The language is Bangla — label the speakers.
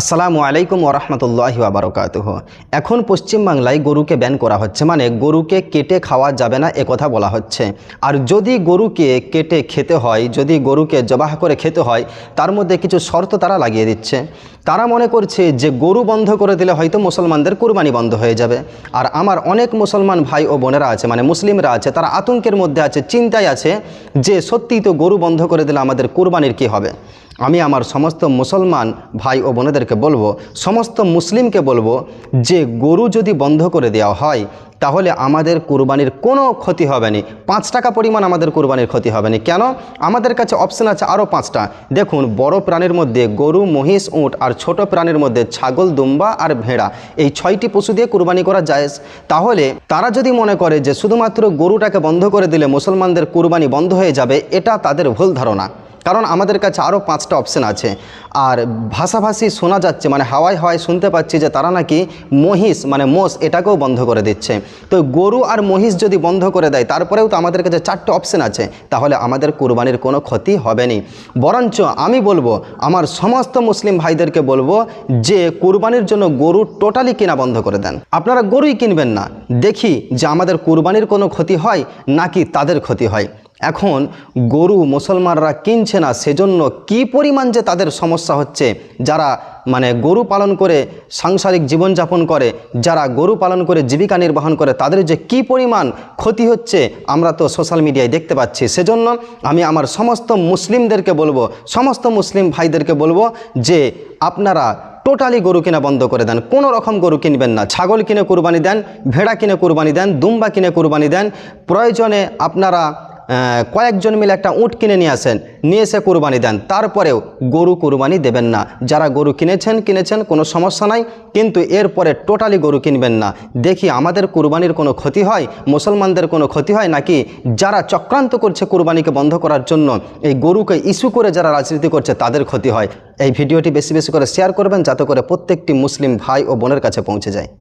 Speaker 1: আসসালামু আলাইকুম ওরহমতুল্লাহি ওয়া বারাকাতুহু। এখন পশ্চিমবাংলায় গরুকে ব্যান করা হচ্ছে, মানে গরুকে কেটে খাওয়া যাবে না একথা বলা হচ্ছে। আর যদি গরুকে কেটে খেতে হয়, যদি গরুকে জবাহ করে খেতে হয়, তার মধ্যে কিছু শর্ত তারা লাগিয়ে দিচ্ছে। তারা মনে করছে যে গরু বন্ধ করে দিলে হয়তো মুসলমানদের কুরবানি বন্ধ হয়ে যাবে। আর আমার অনেক মুসলমান ভাই ও বোনেরা আছে, মানে মুসলিমরা আছে, তারা আতঙ্কের মধ্যে আছে, চিন্তায় আছে যে সত্যিই তো গরু বন্ধ করে দিলে আমাদের কুরবানির কী হবে। আমি আমার সমস্ত মুসলমান ভাই ও বোনেদেরকে বলবো, সমস্ত মুসলিমকে বলবো যে গরু যদি বন্ধ করে দেওয়া হয় তাহলে আমাদের কুরবানির কোনো ক্ষতি হবে না। 5 টাকা পরিমাণ আমাদের কুরবানির ক্ষতি হবে না। কেন? আমাদের কাছে অপশন আছে আরও 5টা। দেখুন, বড় প্রাণীর মধ্যে গরু, মহিষ, উট, আর ছোট প্রাণীর মধ্যে ছাগল, দুম্বা আর ভেড়া, এই 6টি পশু দিয়ে কুরবানি করা জায়েজ। তাহলে তারা যদি মনে করে যে শুধুমাত্র গরুটাকে বন্ধ করে দিলে মুসলমানদের কুরবানি বন্ধ হয়ে যাবে, এটা তাদের ভুল ধারণা। কারণ আমাদের কাছে আরও 5টা অপশন আছে। আর ভাষাভাষী শোনা যাচ্ছে, মানে হাওয়ায় হাওয়ায় শুনতে পাচ্ছি যে তারা নাকি মহিষ মানে মোষ এটাকেও বন্ধ করে দিচ্ছে। তো গরু আর মহিষ যদি বন্ধ করে দেয়, তারপরেও তো আমাদের কাছে 4টে অপশন আছে, তাহলে আমাদের কুরবানির কোনো ক্ষতি হবে না। বরঞ্চ আমি বলবো, আমার সমস্ত মুসলিম ভাইদেরকে বলবো যে কুরবানির জন্য গরু টোটালি কেনা বন্ধ করে দেন। আপনারা গরুই কিনবেন না, দেখি যে আমাদের কুরবানির কোনো ক্ষতি হয় নাকি তাদের ক্ষতি হয়। এখন গরু মুসলমানরা কিনছে না, সেজন্য কি পরিমাণ যে তাদের সমস্যা হচ্ছে। যারা মানে গরু পালন করে সাংসারিক জীবনযাপন করে, যারা গরু পালন করে জীবিকা নির্বাহন করে, তাদের যে কি পরিমাণ ক্ষতি হচ্ছে আমরা তো সোশ্যাল মিডিয়ায় দেখতে পাচ্ছি। সেজন্য আমি আমার সমস্ত মুসলিমদেরকে বলবো, সমস্ত মুসলিম ভাইদেরকে বলবো যে আপনারা টোটালি গরু কিনা বন্ধ করে দেন। কোনো রকম গরু কিনবেন না। ছাগল কিনে কুরবানি দেন, ভেড়া কিনে কুরবানি দেন, দুম্বা কিনে কুরবানি দেন। প্রয়োজনে আপনারা কয়েকজন মিলে একটা উট কিনে নিয়ে আসেন, নিয়ে এসে কুরবানি দেন। তারপরেও গরু কুরবানি দেবেন না। যারা গরু কিনেছেন কোনো সমস্যা নাই, কিন্তু এরপরে টোটালি গরু কিনবেন না। দেখি আমাদের কুরবানির কোনো ক্ষতি হয়, মুসলমানদের কোনো ক্ষতি হয় নাকি যারা চক্রান্ত করছে কুরবানিকে বন্ধ করার জন্য, এই গরুকে ইস্যু করে যারা রাজনীতি করছে তাদের ক্ষতি হয়। এই ভিডিওটি বেশি বেশি করে শেয়ার করবেন, যাতে করে প্রত্যেকটি মুসলিম ভাই ও বোনের কাছে পৌঁছে যায়।